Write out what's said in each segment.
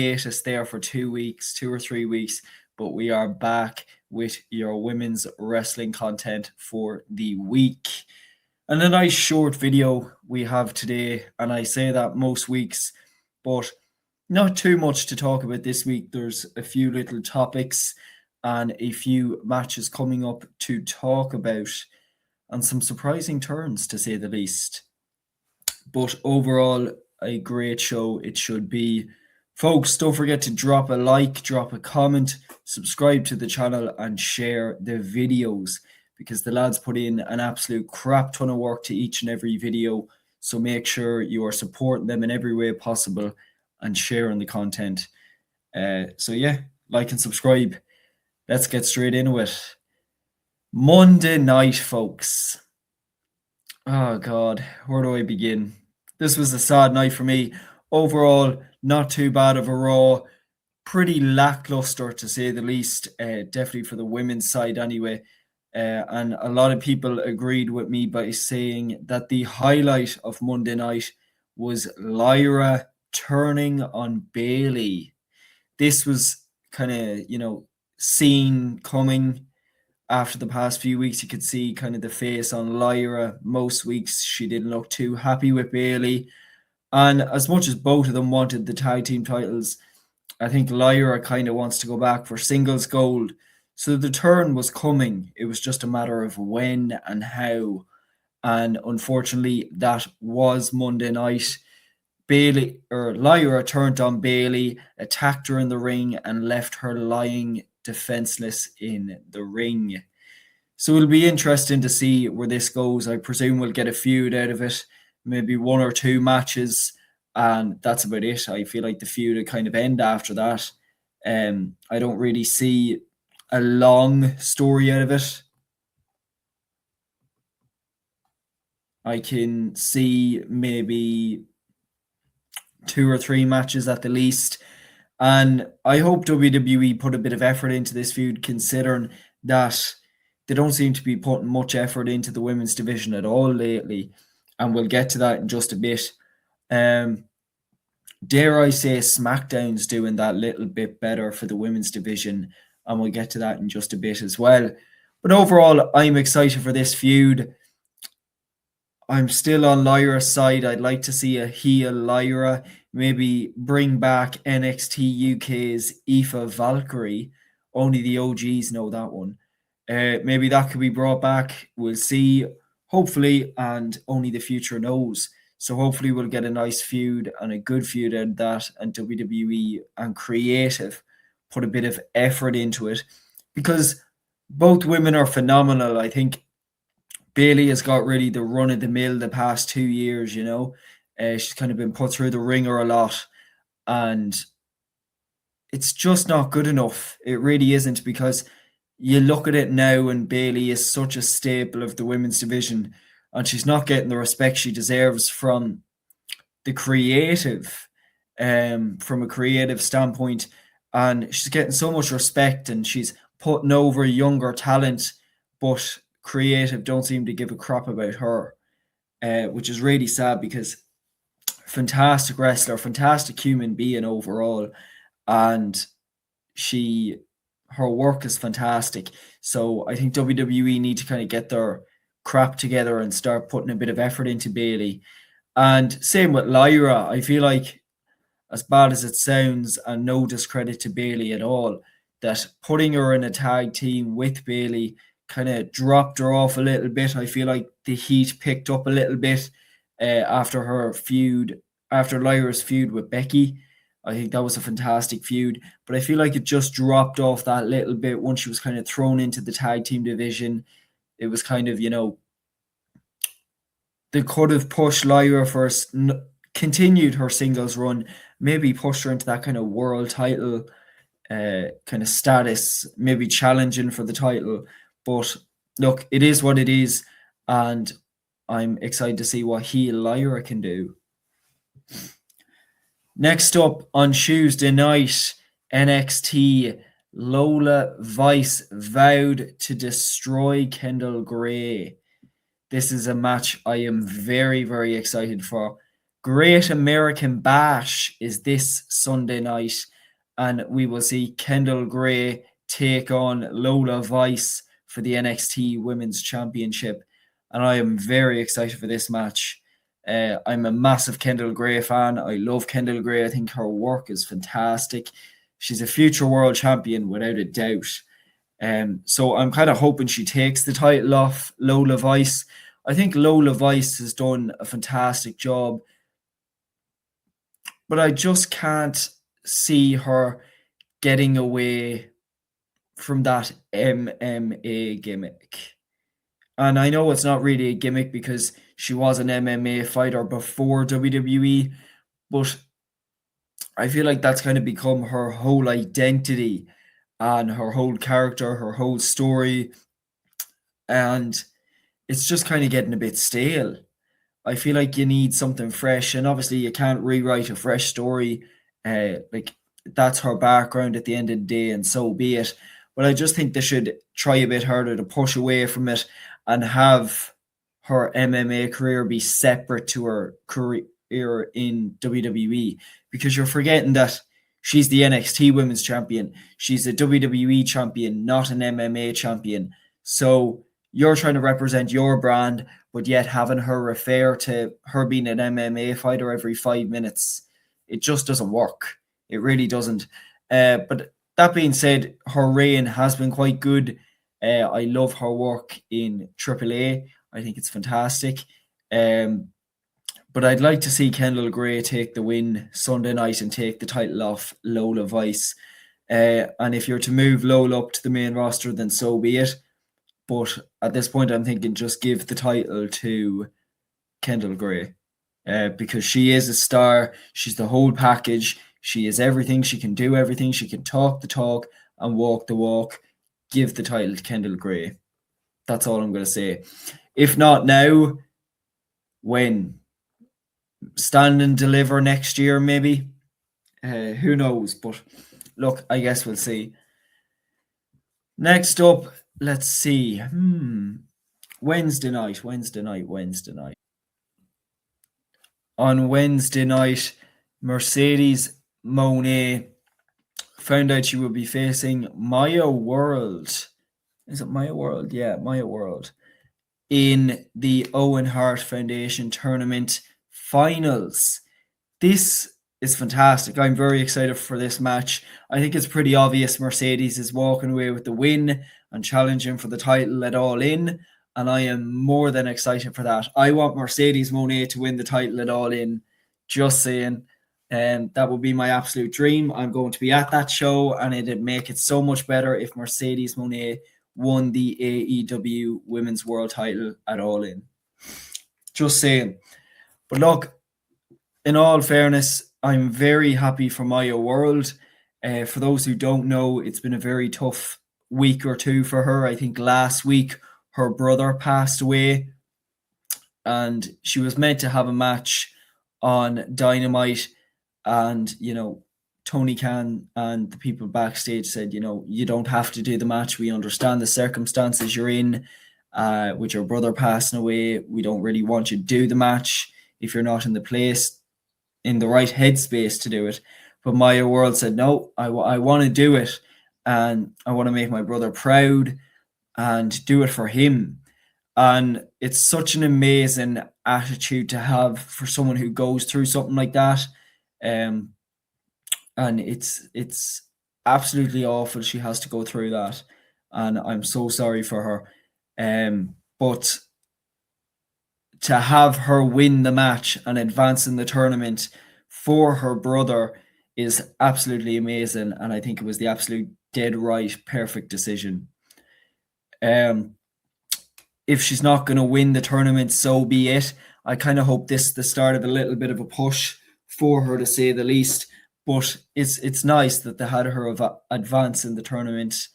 hiatus there for 2 weeks, 2 or 3 weeks, but we are back with your women's wrestling content for the week. And a nice short video we have today, and I say that most weeks, but not too much to talk about this week. There's a few little topics and a few matches coming up to talk about, and some surprising turns to say the least. But overall, a great show it should be. Folks, don't forget to drop a like, drop a comment, subscribe to the channel, and share the videos, because the lads put in an absolute crap ton of work to each and every video. So make sure you are supporting them in every way possible and sharing the content. So yeah, like and subscribe. Let's get straight into it. Monday night, folks. Oh God, where do I begin? This was a sad night for me. Overall, not too bad of a Raw. Pretty lackluster to say the least, definitely for the women's side anyway. And a lot of people agreed with me by saying that the highlight of Monday night was Lyra turning on Bayley. This was kind of, seen coming. After the past few weeks, you could see kind of the face on Lyra. Most weeks she didn't look too happy with Bayley. And as much as both of them wanted the tag team titles, I think Lyra kind of wants to go back for singles gold. So the turn was coming. It was just a matter of when and how. And unfortunately, that was Monday night. Lyra turned on Bayley, attacked her in the ring, and left her lying defenseless in the ring. So it'll be interesting to see where this goes. I presume we'll get a feud out of it, maybe 1 or 2 matches, and that's about it. I feel like the feud will kind of end after that. I don't really see a long story out of it. I can see maybe 2 or 3 matches at the least. And I hope WWE put a bit of effort into this feud, considering that they don't seem to be putting much effort into the women's division at all lately. And we'll get to that in just a bit. Dare I say SmackDown's doing that little bit better for the women's division. And we'll get to that in just a bit as well. But overall, I'm excited for this feud. I'm still on Lyra's side. I'd like to see a heel Lyra. Maybe bring back NXT UK's Aoife Valkyrie. Only the OGs know that one. Maybe that could be brought back. We'll see. Hopefully, and only the future knows. So hopefully we'll get a nice feud and a good feud out of that. And WWE and creative put a bit of effort into it. Because both women are phenomenal. I think Bayley has got really the run of the mill the past 2 years, she's kind of been put through the ringer a lot, and it's just not good enough. It really isn't, because you look at it now and Bayley is such a staple of the women's division, and she's not getting the respect she deserves from the creative, from a creative standpoint, and she's getting so much respect and she's putting over younger talent, but creative don't seem to give a crap about her, which is really sad, because fantastic wrestler, fantastic human being overall, and her work is fantastic. So I think WWE need to kind of get their crap together and start putting a bit of effort into Bayley. And same with Lyra. I feel like, as bad as it sounds, and no discredit to Bayley at all, that putting her in a tag team with Bayley kind of dropped her off a little bit. I feel like the heat picked up a little bit after Lyra's feud with Becky. I think that was a fantastic feud, but I feel like it just dropped off that little bit once she was kind of thrown into the tag team division. It was kind of, they could have pushed Lyra first, continued her singles run, maybe pushed her into that kind of world title kind of status, maybe challenging for the title. But look, it is what it is, and I'm excited to see what heel Lyra can do. Next up on Tuesday night, NXT, Lola Vice vowed to destroy Kendall Gray. This is a match I am very, very excited for. Great American Bash is this Sunday night. and we will see Kendall Gray take on Lola Vice for the NXT Women's Championship. And I am very excited for this match. I'm a massive Kendall Gray fan. I love Kendall Gray. I think her work is fantastic. She's a future world champion without a doubt. So I'm kind of hoping she takes the title off Lola Vice. I think Lola Vice has done a fantastic job, but I just can't see her getting away from that MMA gimmick. And I know it's not really a gimmick because she was an MMA fighter before WWE, but I feel like that's kind of become her whole identity and her whole character, her whole story. And it's just kind of getting a bit stale. I feel like you need something fresh, and obviously you can't rewrite a fresh story. Like that's her background at the end of the day, and so be it. But I just think they should try a bit harder to push away from it and have her MMA career be separate to her career in WWE, because you're forgetting that she's the NXT Women's Champion. She's a WWE champion, not an MMA champion. So you're trying to represent your brand, but yet having her refer to her being an MMA fighter every 5 minutes, it just doesn't work. It really doesn't. But that being said, her reign has been quite good. I love her work in AAA. I think it's fantastic. But I'd like to see Kendall Gray take the win Sunday night and take the title off Lola Vice. And if you're to move Lola up to the main roster, then so be it. But at this point, I'm thinking just give the title to Kendall Gray, because she is a star. She's the whole package. She is everything. She can do everything. She can talk the talk and walk the walk. Give the title to Kendall Gray. That's all I'm going to say. If not now, when? Stand and deliver next year, maybe. Who knows? But look, I guess we'll see. Next up, let's see. Wednesday night. On Wednesday night, Mercedes Moné found out she would be facing Maya World. Is it Maya World? Yeah, Maya World. In the Owen Hart Foundation Tournament Finals. This is fantastic. I'm very excited for this match. I think it's pretty obvious Mercedes is walking away with the win and challenging for the title at All In, and I am more than excited for that. I want Mercedes Moné to win the title at All In. Just saying. That would be my absolute dream. I'm going to be at that show, and it'd make it so much better if Mercedes Moné won the AEW Women's World title at All In. Just saying. But look, in all fairness, I'm very happy for Maya World. For those who don't know, it's been a very tough week or two for her. I think last week her brother passed away, and she was meant to have a match on Dynamite, and Tony Khan and the people backstage said, you don't have to do the match. We understand the circumstances you're in, with your brother passing away. We don't really want you to do the match if you're not in the right headspace to do it. But Maya World said, no, I want to do it, and I want to make my brother proud and do it for him. And it's such an amazing attitude to have for someone who goes through something like that. And it's absolutely awful she has to go through that, and I'm so sorry for her. But to have her win the match and advance in the tournament for her brother is absolutely amazing, and I think it was the absolute dead right, perfect decision. If she's not going to win the tournament, so be it. I kind of hope this is the start of a little bit of a push for her, to say the least. But it's nice that they had her advance in the tournament,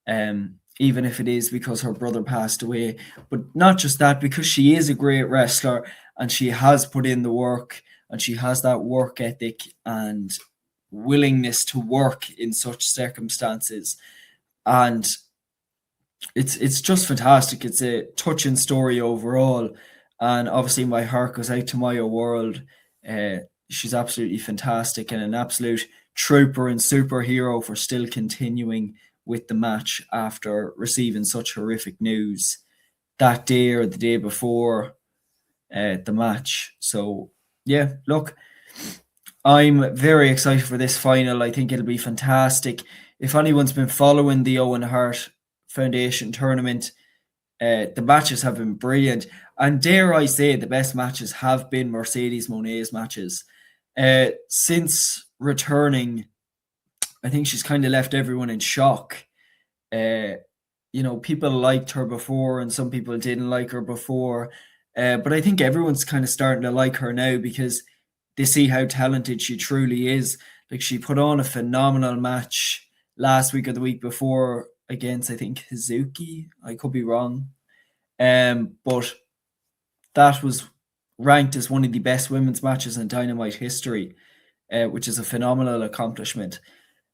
even if it is because her brother passed away. But not just that, because she is a great wrestler and she has put in the work, and she has that work ethic and willingness to work in such circumstances. And it's just fantastic. It's a touching story overall. And obviously my heart goes out to Maya World. She's absolutely fantastic and an absolute trooper and superhero for still continuing with the match after receiving such horrific news that day or the day before the match. So yeah, look, I'm very excited for this final. I think it'll be fantastic. If anyone's been following the Owen Hart Foundation tournament, the matches have been brilliant. And dare I say, the best matches have been Mercedes Moné's matches. Since returning, I think she's kind of left everyone in shock. People liked her before and some people didn't like her before. But I think everyone's kind of starting to like her now because they see how talented she truly is. Like, she put on a phenomenal match last week or the week before against, I think, Hazuki. I could be wrong. But that was ranked as one of the best women's matches in Dynamite history, which is a phenomenal accomplishment.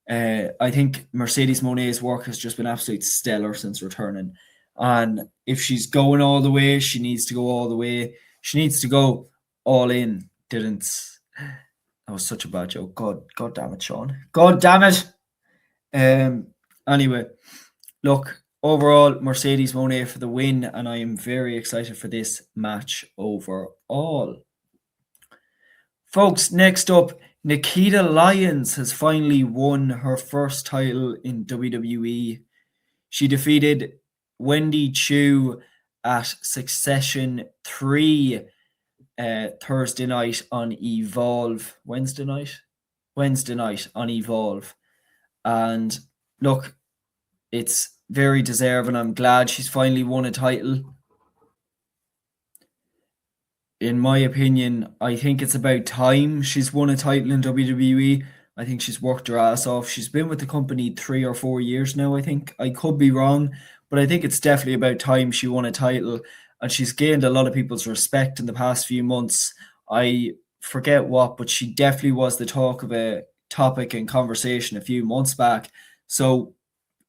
I think Mercedes Moné's work has just been absolutely stellar since returning. And if she's going all the way, she needs to go all the way. She needs to go all in. That was such a bad joke. God damn it, Sean. God damn it. Anyway, look, overall, Mercedes Moné for the win, and I am very excited for this match overall. Folks, next up, Nikita Lyons has finally won her first title in WWE. She defeated Wendy Chu at Succession 3 Thursday night on Evolve. Wednesday night on Evolve. And look, it's very deserving. I'm glad she's finally won a title. In my opinion, I think it's about time she's won a title in WWE. I think she's worked her ass off. She's been with the company 3 or 4 years now, I think. I could be wrong, but I think it's definitely about time she won a title, and she's gained a lot of people's respect in the past few months. I forget what, but she definitely was the talk of a topic and conversation a few months back. So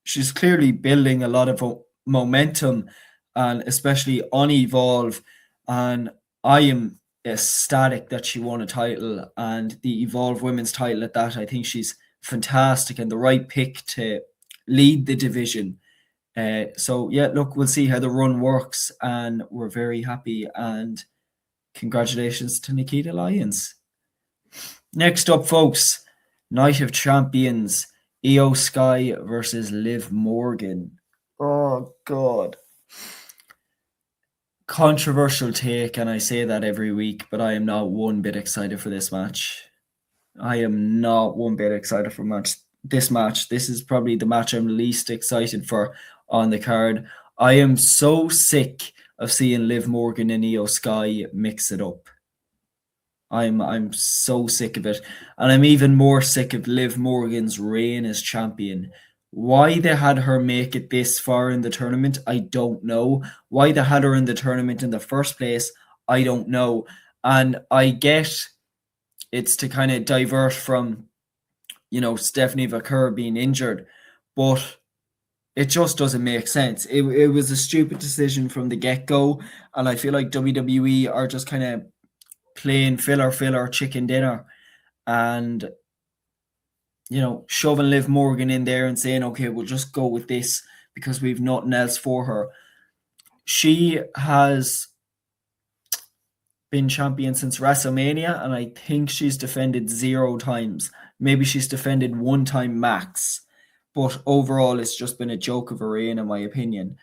she's clearly building a lot of momentum, and especially on Evolve. And I am ecstatic that she won a title, and the Evolve Women's title at that. I think she's fantastic and the right pick to lead the division. So yeah, look, we'll see how the run works, and we're very happy, and congratulations to Nikita Lyons. Next up, folks, Night of Champions, Io Sky versus Liv Morgan. Oh God. Controversial take, and I say that every week, but I am not one bit excited for this match. I am not one bit excited for this match. This is probably the match I'm least excited for on the card. I am so sick of seeing Liv Morgan and Io Sky mix it up. I'm so sick of it. And I'm even more sick of Liv Morgan's reign as champion. Why they had her make it this far in the tournament, I don't know. Why they had her in the tournament in the first place, I don't know. And I get it's to kind of divert from, Stephanie Vaquer being injured, but it just doesn't make sense. It was a stupid decision from the get-go, and I feel like WWE are just kind of playing filler chicken dinner, and shoving Liv Morgan in there and saying, okay, we'll just go with this because we've nothing else for her. She has been champion since WrestleMania, and I think she's defended 0 times. Maybe she's defended 1 time max, but overall it's just been a joke of a reign, in my opinion.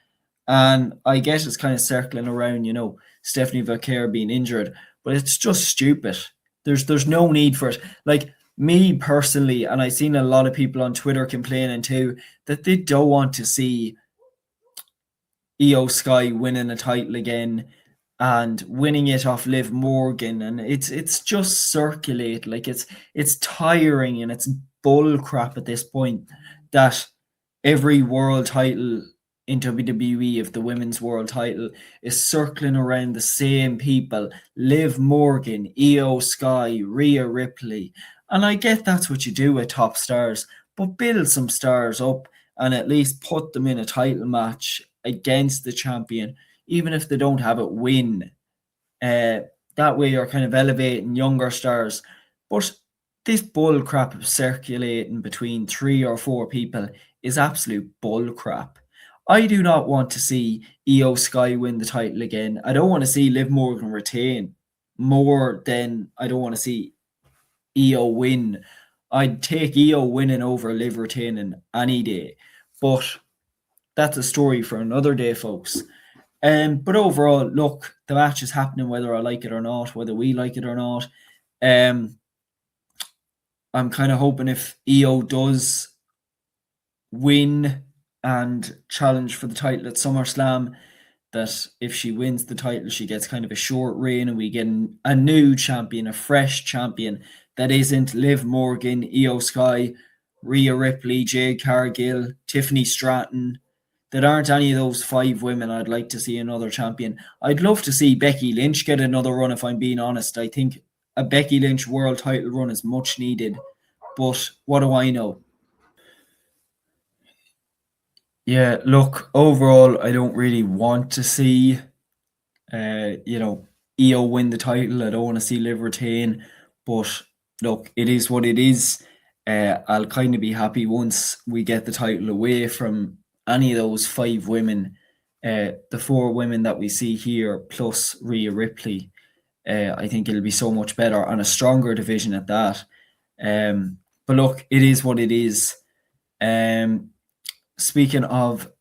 And I guess it's kind of circling around, Stephanie Vaquer being injured, but it's just stupid. There's no need for it. Like, me personally, and I've seen a lot of people on Twitter complaining too, that they don't want to see Io Sky winning a title again and winning it off Liv Morgan, and it's just circulate. Like, it's tiring and it's bull crap at this point that every world title in WWE, of the women's world title, is circling around the same people: Liv Morgan, Io Sky, Rhea Ripley. And I get that's what you do with top stars, but build some stars up and at least put them in a title match against the champion, even if they don't have it win. That way you're kind of elevating younger stars. But this bull crap circulating between 3 or 4 people is absolute bull crap. I do not want to see Io Sky win the title again. I don't want to see Liv Morgan retain more than I don't want to see Io win. I'd take Io winning over Liv retaining any day. But that's a story for another day, folks. But overall, look, the match is happening whether I like it or not, whether we like it or not. I'm kind of hoping if Io does win and challenge for the title at SummerSlam, that if she wins the title, she gets kind of a short reign and we get a new champion, a fresh champion that isn't Liv Morgan, Io Sky, Rhea Ripley, Jade Cargill, Tiffany Stratton. That aren't any of those 5 women. I'd like to see another champion. I'd love to see Becky Lynch get another run, if I'm being honest. I think a Becky Lynch world title run is much needed. But what do I know? Yeah, look, overall, I don't really want to see, Io win the title. I don't want to see Liv retain. But look, it is what it is. I'll kind of be happy once we get the title away from any of those 5 women. The 4 women that we see here, plus Rhea Ripley. I think it'll be so much better and a stronger division at that. But look, it is what it is. Speaking of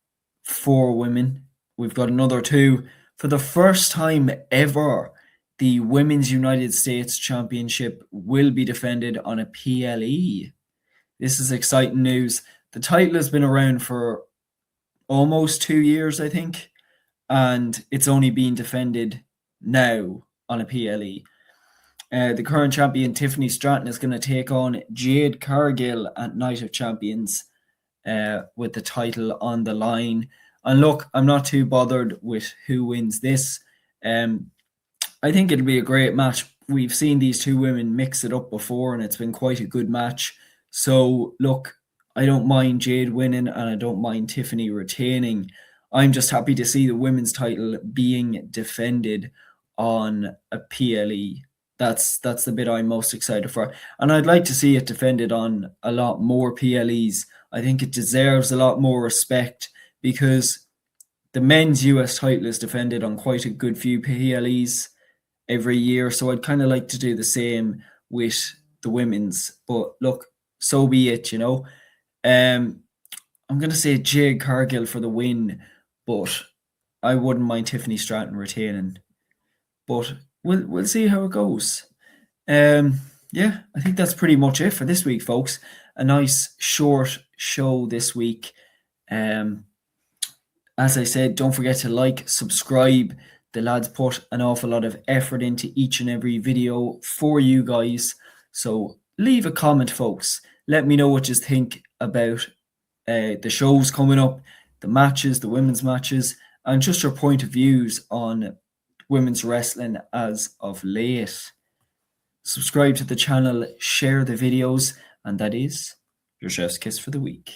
4 women, we've got another 2. For the first time ever, the Women's United States Championship will be defended on a PLE. This is exciting news. The title has been around for almost 2 years, I think, and it's only being defended now on a PLE. The current champion, Tiffany Stratton, is going to take on Jade Cargill at Night of Champions with the title on the line. And look, I'm not too bothered with who wins this. I think it'll be a great match. We've seen these 2 women mix it up before, and it's been quite a good match. So, look, I don't mind Jade winning, and I don't mind Tiffany retaining. I'm just happy to see the women's title being defended on a PLE. That's the bit I'm most excited for. And I'd like to see it defended on a lot more PLEs. I think it deserves a lot more respect because the men's US title is defended on quite a good few PLEs every year. So I'd kind of like to do the same with the women's. But look, so be it, you know. I'm going to say Jade Cargill for the win, but I wouldn't mind Tiffany Stratton retaining. But we'll see how it goes. Yeah, I think that's pretty much it for this week, folks. A nice short show this week. As I said, don't forget to like, subscribe. The lads put an awful lot of effort into each and every video for you guys. So leave a comment, folks. Let me know what you think about the shows coming up, the matches, the women's matches, and just your point of views on women's wrestling as of late. Subscribe to the channel, share the videos, and that is your chef's kiss for the week.